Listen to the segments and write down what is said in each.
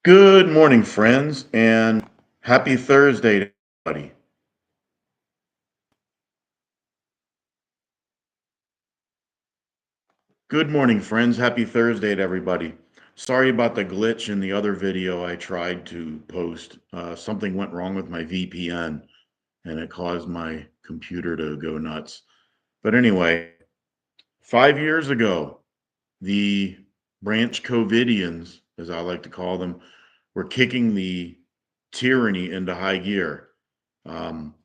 Good morning, friends, and happy Thursday to everybody. Good morning, friends. Happy Thursday to everybody. Sorry about the glitch in the other video I tried to post. Something went wrong with my VPN and it caused my computer to go nuts. But anyway, 5 years ago, the Branch Covidians, as I like to call them, were kicking the tyranny into high gear. Um,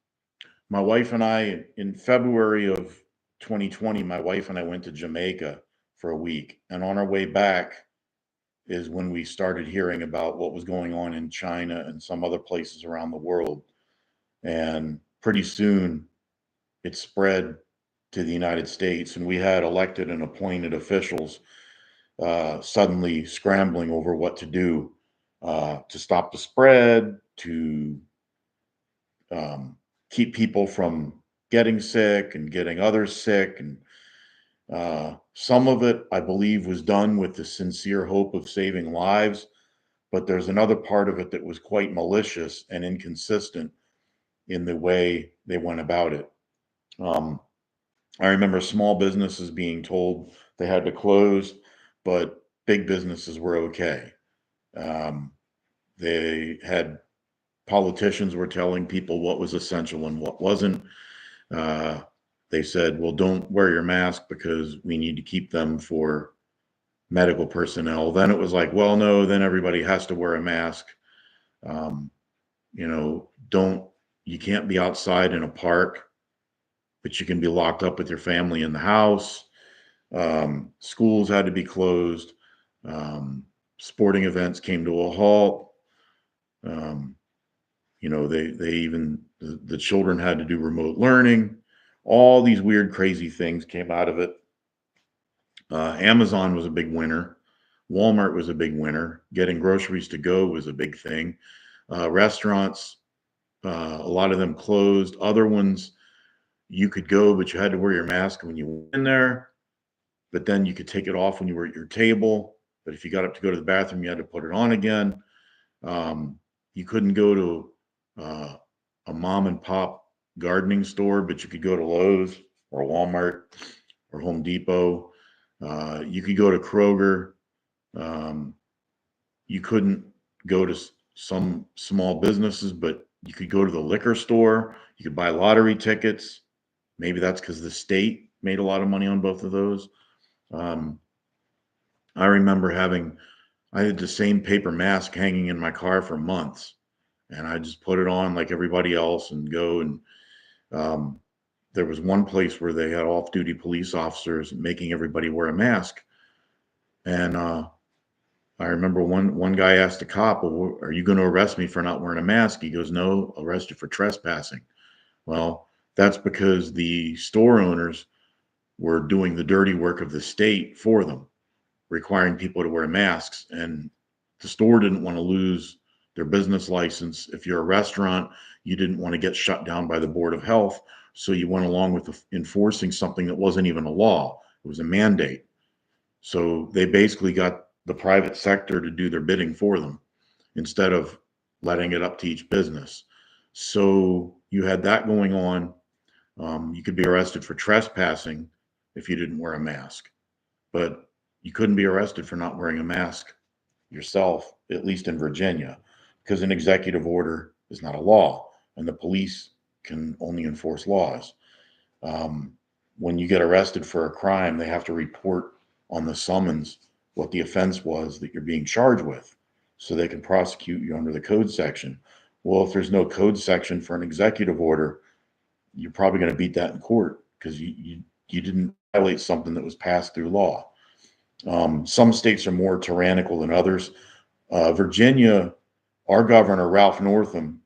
My wife and I, in February of 2020, my wife and I went to Jamaica for a week. And on our way back is when we started hearing about what was going on in China and some other places around the world. And pretty soon it spread to the United States. And we had elected and appointed officials suddenly scrambling over what to do to stop the spread, to keep people from getting sick and getting others sick. And some of it, I believe, was done with the sincere hope of saving lives. But there's another part of it that was quite malicious and inconsistent in the way they went about it. Um, I remember small businesses being told they had to close, but big businesses were okay. Um, they had Politicians were telling people what was essential and what wasn't. Uh, they said, well, don't wear your mask because we need to keep them for medical personnel. Then it was like, well, no, then everybody has to wear a mask. Um, don't, you can't be outside in a park, but you can be locked up with your family in the house. Schools had to be closed. Um, Sporting events came to a halt. Um, they even, the children had to do remote learning. All these weird, crazy things came out of it. Amazon was a big winner. Walmart was a big winner. Getting groceries to go was a big thing. Restaurants, a lot of them closed. Other ones, you could go, but you had to wear your mask when you went in there. But then you could take it off when you were at your table. But if you got up to go to the bathroom, you had to put it on again. Um, you couldn't go to a mom and pop gardening store, but you could go to Lowe's or Walmart or Home Depot. You could go to Kroger. Um, you couldn't go to some small businesses, but you could go to the liquor store. You could buy lottery tickets. Maybe that's because the state made a lot of money on both of those. Um, I remember I had the same paper mask hanging in my car for months, and I just put it on like everybody else and go. And um, there was one place where they had off-duty police officers making everybody wear a mask, and I remember one guy asked the cop, well, "Are you going to arrest me for not wearing a mask?" He goes, "No, I'll arrest you for trespassing." Well, that's because the store owners were doing the dirty work of the state for them, requiring people to wear masks. And the store didn't want to lose their business license. If you're a restaurant, you didn't want to get shut down by the Board of Health. So you went along with enforcing something that wasn't even a law, it was a mandate. So they basically got the private sector to do their bidding for them instead of letting it up to each business. So you had that going on. You could be arrested for trespassing if you didn't wear a mask, but you couldn't be arrested for not wearing a mask yourself, at least in Virginia, because an executive order is not a law and the police can only enforce laws. Um, when you get arrested for a crime, they have to report on the summons what the offense was that you're being charged with so they can prosecute you under the code section. Well, if there's no code section for an executive order, you're probably going to beat that in court because you didn't violate something that was passed through law. Some states are more tyrannical than others. Virginia, our governor, Ralph Northam,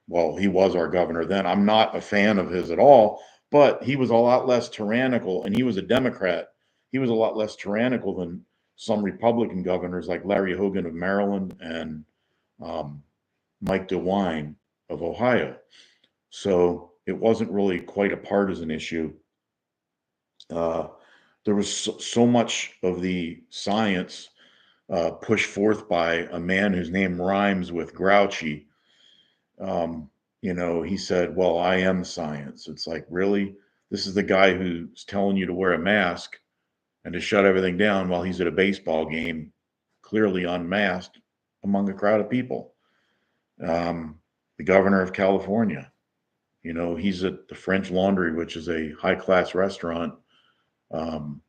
well, he was our governor then. I'm not a fan of his at all, but he was a lot less tyrannical, and he was a Democrat. He was a lot less tyrannical than some Republican governors like Larry Hogan of Maryland and um, Mike DeWine of Ohio. So it wasn't really quite a partisan issue. Uh, there was so much of the science pushed forth by a man whose name rhymes with grouchy. Um, he said, "Well, I am science." It's like, really? This is the guy who's telling you to wear a mask and to shut everything down while he's at a baseball game, clearly unmasked among a crowd of people. The governor of California, he's at the French Laundry, which is a high class restaurant, um,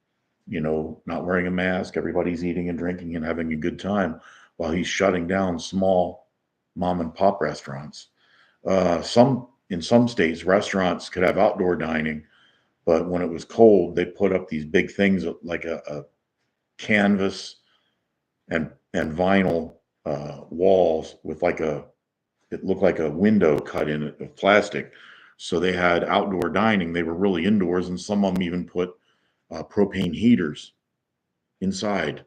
not wearing a mask. Everybody's eating and drinking and having a good time while he's shutting down small mom and pop restaurants. In some states, restaurants could have outdoor dining, but when it was cold, they put up these big things like a canvas and vinyl walls with it looked like a window cut in it of plastic. So they had outdoor dining. They were really indoors, and some of them even put propane heaters inside.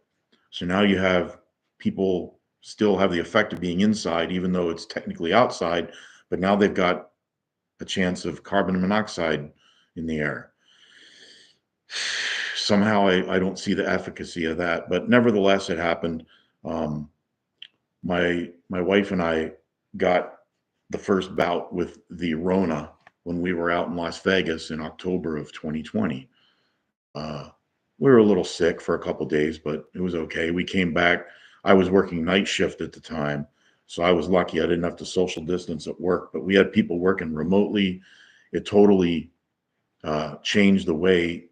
So now you have people still have the effect of being inside, even though it's technically outside, but now they've got a chance of carbon monoxide in the air. Somehow I don't see the efficacy of that, but nevertheless, it happened. Um, my wife and I got the first bout with the Rona when we were out in Las Vegas in October of 2020. Uh, we were a little sick for a couple days, but it was okay. We came back. I was working night shift at the time, so I was lucky I didn't have to social distance at work. But we had people working remotely. It totally changed the way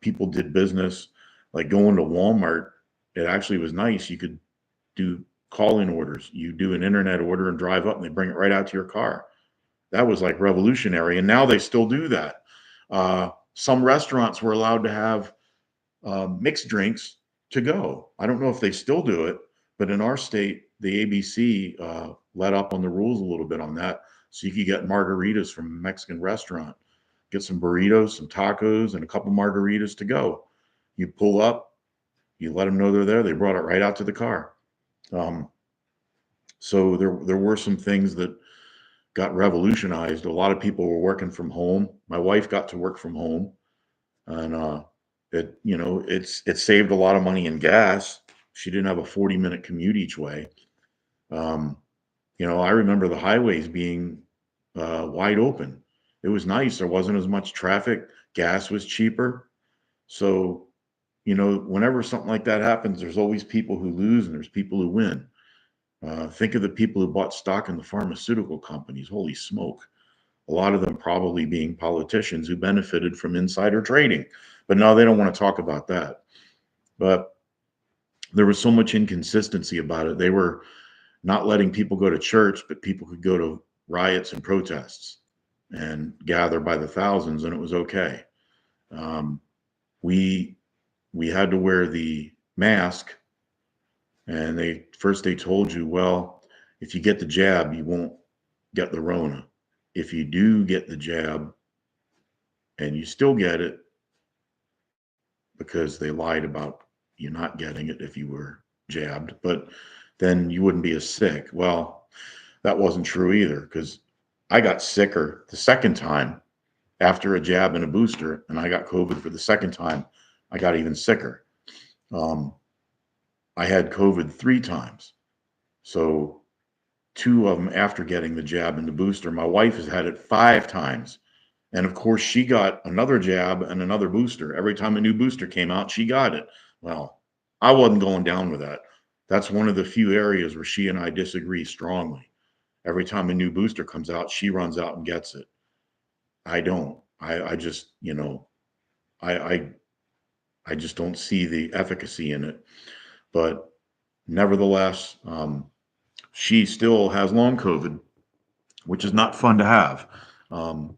people did business. Like going to Walmart, it actually was nice. You could do call-in orders. You do an internet order and drive up, and they bring it right out to your car. That was like revolutionary, and now they still do that. Some restaurants were allowed to have mixed drinks to go. I don't know if they still do it, but in our state, the ABC let up on the rules a little bit on that. So you could get margaritas from a Mexican restaurant, get some burritos, some tacos, and a couple margaritas to go. You pull up, you let them know they're there. They brought it right out to the car. Um, so there were some things that got revolutionized. A lot of people were working from home. My wife got to work from home, and it saved a lot of money in gas. She didn't have a 40-minute commute each way. Um, I remember the highways being wide open. It was nice. There wasn't as much traffic. Gas was cheaper. So, whenever something like that happens, there's always people who lose and there's people who win. Think of the people who bought stock in the pharmaceutical companies. Holy smoke. A lot of them probably being politicians who benefited from insider trading. But no, they don't want to talk about that. But there was so much inconsistency about it. They were not letting people go to church, but people could go to riots and protests and gather by the thousands, and it was okay. Um, we we had to wear the mask, and they told you, well, if you get the jab, you won't get the Rona. If you do get the jab and you still get it, because they lied about you not getting it if you were jabbed, but then you wouldn't be as sick. Well, that wasn't true either, because I got sicker the second time after a jab and a booster, and I got COVID for the second time. I got even sicker. Um, I had COVID 3 times. So 2 of them after getting the jab and the booster. My wife has had it 5 times. And of course, she got another jab and another booster. Every time a new booster came out, she got it. Well, I wasn't going down with that. That's one of the few areas where she and I disagree strongly. Every time a new booster comes out, she runs out and gets it. I don't. I just, I, I, I just don't see the efficacy in it. But nevertheless, she still has long COVID, which is not fun to have. Um,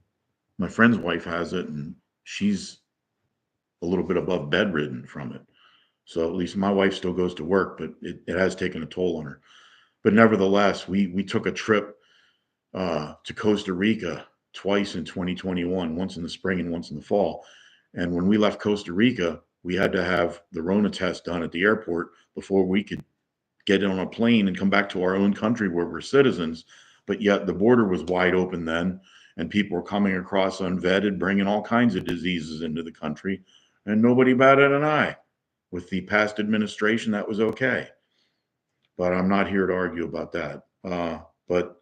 my friend's wife has it, and she's a little bit above bedridden from it. So at least my wife still goes to work, but it has taken a toll on her. But nevertheless, we took a trip to Costa Rica twice in 2021, once in the spring and once in the fall. And when we left Costa Rica, we had to have the Rona test done at the airport before we could get on a plane and come back to our own country where we're citizens. But yet the border was wide open then, and people were coming across unvetted, bringing all kinds of diseases into the country, and nobody batted an eye. With the past administration, that was okay. but I'm not here to argue about that. But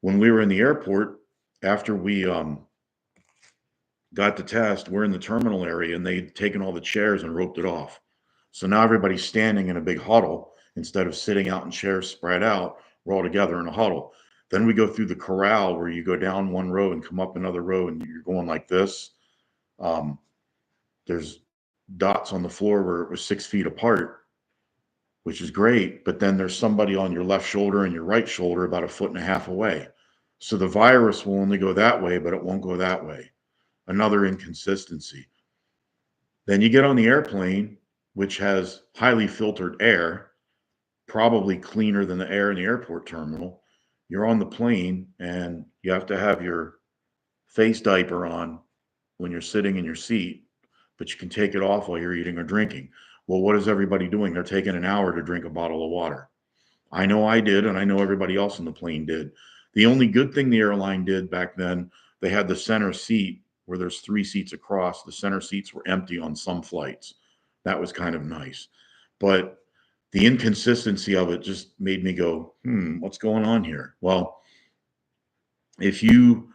when we were in the airport, after we got the test, we're in the terminal area and they'd taken all the chairs and roped it off. So now everybody's standing in a big huddle instead of sitting out in chairs spread out. We're all together in a huddle. Then we go through the corral where you go down one row and come up another row and you're going like this. Um, there's dots on the floor where it was 6 feet apart, which is great. But then there's somebody on your left shoulder and your right shoulder about a foot and a half away. So the virus will only go that way, but it won't go that way. Another inconsistency. Then you get on the airplane, which has highly filtered air, probably cleaner than the air in the airport terminal. You're on the plane and you have to have your face diaper on when you're sitting in your seat, but you can take it off while you're eating or drinking. Well, what is everybody doing? They're taking an hour to drink a bottle of water. I know I did, and I know everybody else on the plane did. The only good thing the airline did back then, they had the center seat where there's 3 seats across. The center seats were empty on some flights. That was kind of nice. But the inconsistency of it just made me go, what's going on here? Well, if you're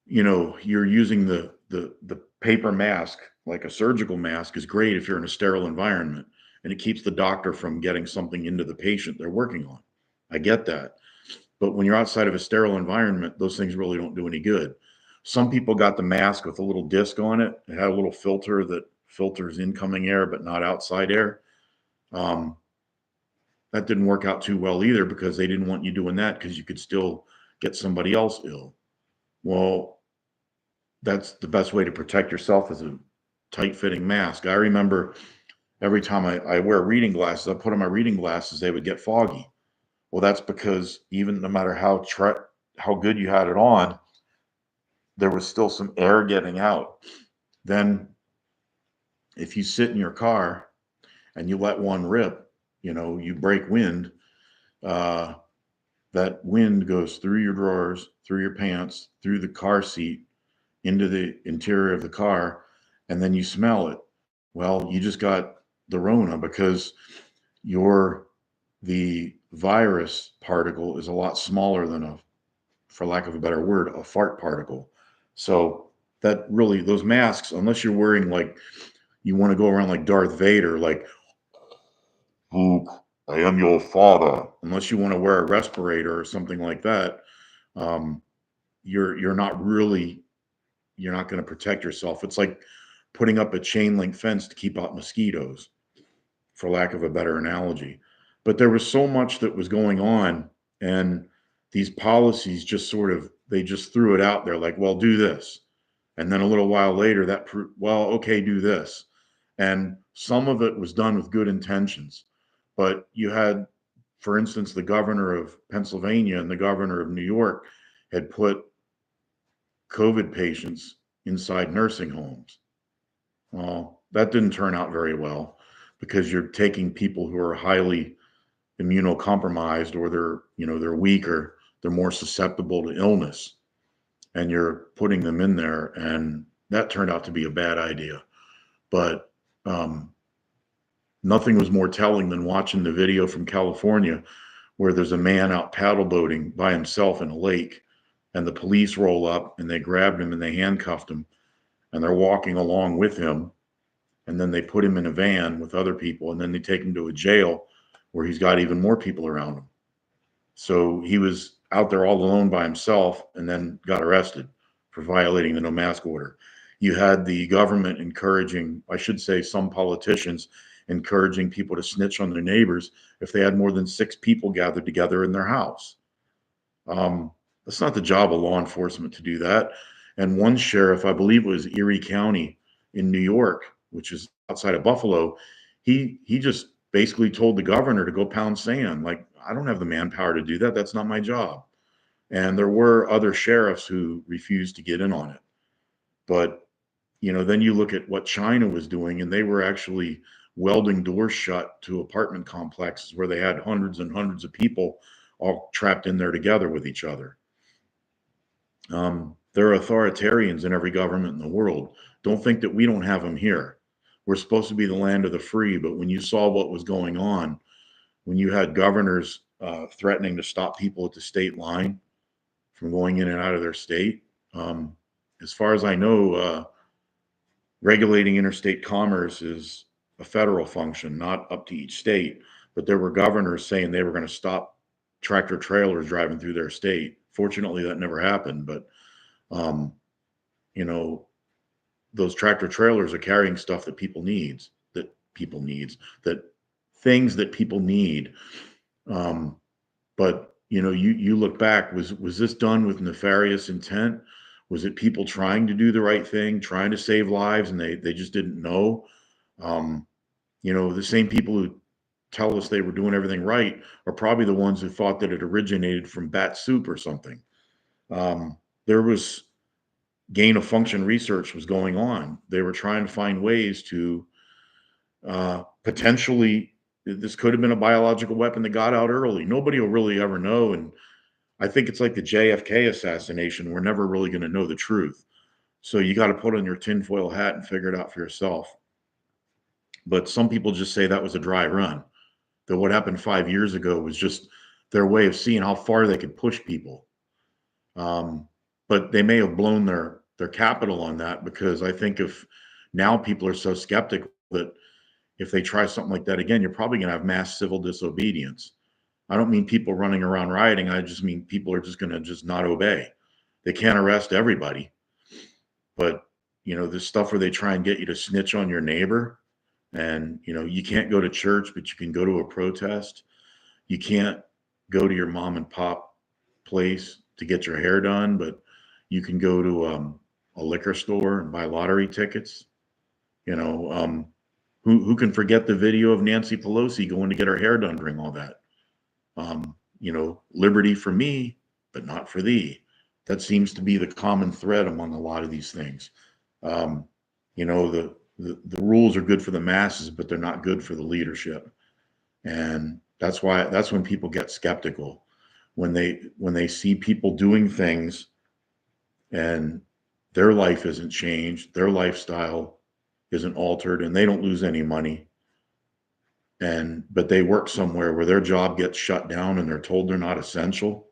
using the paper mask, like a surgical mask, is great if you're in a sterile environment and it keeps the doctor from getting something into the patient they're working on. I get that. But when you're outside of a sterile environment, those things really don't do any good. Some people got the mask with a little disc on it. It had a little filter that filters incoming air, but not outside air. Um, that didn't work out too well either because they didn't want you doing that because you could still get somebody else ill. Well, that's the best way to protect yourself is a tight fitting mask. I remember every time I wear reading glasses, I put on my reading glasses, they would get foggy. Well, that's because even no matter how good you had it on, there was still some air getting out. Then if you sit in your car and you let one rip, you break wind, uh, that wind goes through your drawers, through your pants, through the car seat, into the interior of the car, and then you smell it. Well, you just got the Rona because the virus particle is a lot smaller than for lack of a better word, a fart particle. So that really, those masks, unless you're wearing like, you want to go around like Darth Vader, like, Luke, I am your father. Unless you want to wear a respirator or something like that, um, you're not really, you're not going to protect yourself. It's like putting up a chain link fence to keep out mosquitoes, for lack of a better analogy. But there was so much that was going on, and these policies just sort of, they just threw it out there like, well, do this. And then a little while later, well, okay, do this. And some of it was done with good intentions. But you had, for instance, the governor of Pennsylvania and the governor of New York had put COVID patients inside nursing homes. Well, that didn't turn out very well because you're taking people who are highly immunocompromised or they're weaker, they're more susceptible to illness, and you're putting them in there, and that turned out to be a bad idea. But nothing was more telling than watching the video from California where there's a man out paddle boating by himself in a lake, and the police roll up and they grabbed him and they handcuffed him, and they're walking along with him, and then they put him in a van with other people, and then they take him to a jail where he's got even more people around him. So he was out there all alone by himself and then got arrested for violating the no mask order. You had the government encouraging, I should say, some politicians encouraging people to snitch on their neighbors if they had more than 6 people gathered together in their house. That's not the job of law enforcement to do that. And one sheriff, I believe it was Erie County in New York, which is outside of Buffalo, he just basically told the governor to go pound sand. Like, I don't have the manpower to do that. That's not my job. And there were other sheriffs who refused to get in on it. But, then you look at what China was doing, and they were actually welding doors shut to apartment complexes where they had hundreds and hundreds of people all trapped in there together with each other. There are authoritarians in every government in the world. Don't think that we don't have them here. We're supposed to be the land of the free, but when you saw what was going on, when you had governors threatening to stop people at the state line from going in and out of their state. Um, as far as I know, regulating interstate commerce is a federal function, not up to each state. But there were governors saying they were going to stop tractor trailers driving through their state. Fortunately, that never happened. But um, you know, those tractor trailers are carrying stuff that people needs, that things that people need. Um, but you look back, was this done with nefarious intent? Was it people trying to do the right thing, trying to save lives, and they just didn't know? Um, the same people who tell us they were doing everything right are probably the ones who thought that it originated from bat soup or something. There was gain of function research was going on. They were trying to find ways to potentially, this could have been a biological weapon that got out early. Nobody will really ever know. And I think it's like the JFK assassination. We're never really going to know the truth. So you got to put on your tinfoil hat and figure it out for yourself. But some people just say that was a dry run, that what happened 5 years ago was just their way of seeing how far they could push people. But they may have blown their capital on that, because I think if now people are so skeptical that if they try something like that again, you're probably going to have mass civil disobedience. I don't mean people running around rioting. I just mean people are just going to just not obey. They can't arrest everybody, but this stuff where they try and get you to snitch on your neighbor, and you can't go to church, but you can go to a protest. You can't go to your mom and pop place to get your hair done, but you can go to a liquor store and buy lottery tickets. Who can forget the video of Nancy Pelosi going to get her hair done during all that? Liberty for me, but not for thee. That seems to be the common thread among a lot of these things. The rules are good for the masses, but they're not good for the leadership. And that's when people get skeptical, when they see people doing things and their life isn't changed, their lifestyle isn't altered, and they don't lose any money. But they work somewhere where their job gets shut down and they're told they're not essential.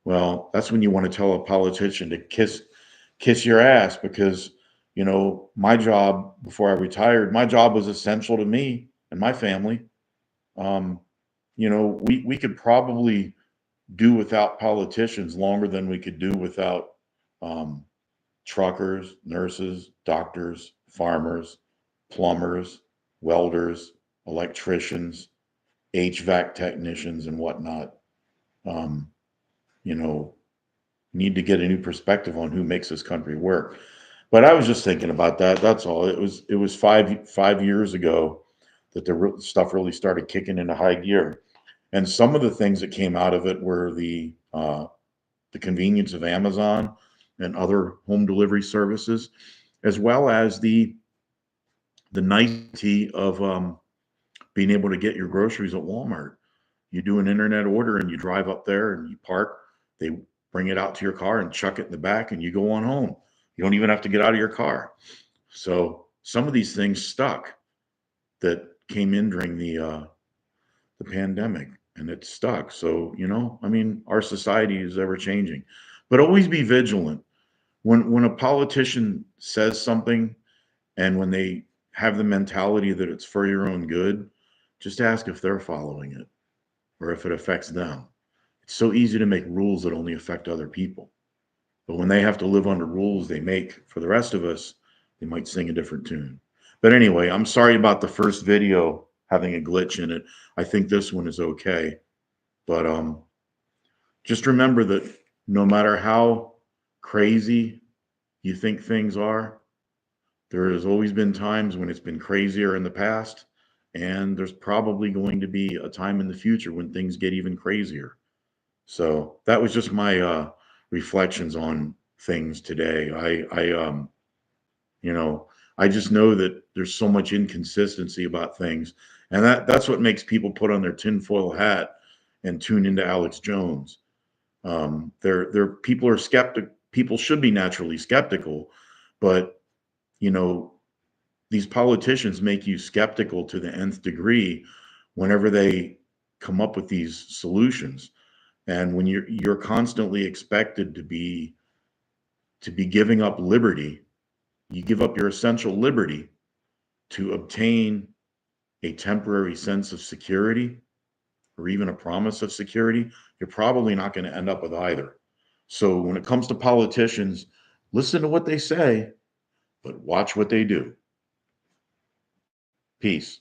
Well, that's when you want to tell a politician to kiss your ass, because my job before I retired, my job was essential to me and my family. We could probably do without politicians longer than we could do without um, truckers, nurses, doctors, farmers, plumbers, welders, electricians, HVAC technicians, and whatnot. Um, you know, need to get a new perspective on who makes this country work. But I was just thinking about that. That's all. It was 5 years ago that the stuff really started kicking into high gear, and some of the things that came out of it were the convenience of Amazon and other home delivery services, as well as the nicety of being able to get your groceries at Walmart. You do an internet order and you drive up there and you park. They bring it out to your car and chuck it in the back, and you go on home. You don't even have to get out of your car. So some of these things stuck that came in during the pandemic, and it stuck. So our society is ever changing, but always be vigilant. When a politician says something, and when they have the mentality that it's for your own good, just ask if they're following it or if it affects them. It's so easy to make rules that only affect other people. But when they have to live under rules they make for the rest of us, they might sing a different tune. But anyway, I'm sorry about the first video having a glitch in it. I think this one is okay. But just remember that no matter how crazy you think things are, there has always been times when it's been crazier in the past, and there's probably going to be a time in the future when things get even crazier. So that was just my reflections on things today. You know, I just know that there's so much inconsistency about things, and that's what makes people put on their tinfoil hat and tune into Alex Jones. They're people are skeptic. People should be naturally skeptical, but you know, these politicians make you skeptical to the nth degree whenever they come up with these solutions. And when you're constantly expected to be giving up liberty, you give up your essential liberty to obtain a temporary sense of security or even a promise of security, you're probably not going to end up with either. So when it comes to politicians, listen to what they say, but watch what they do. Peace.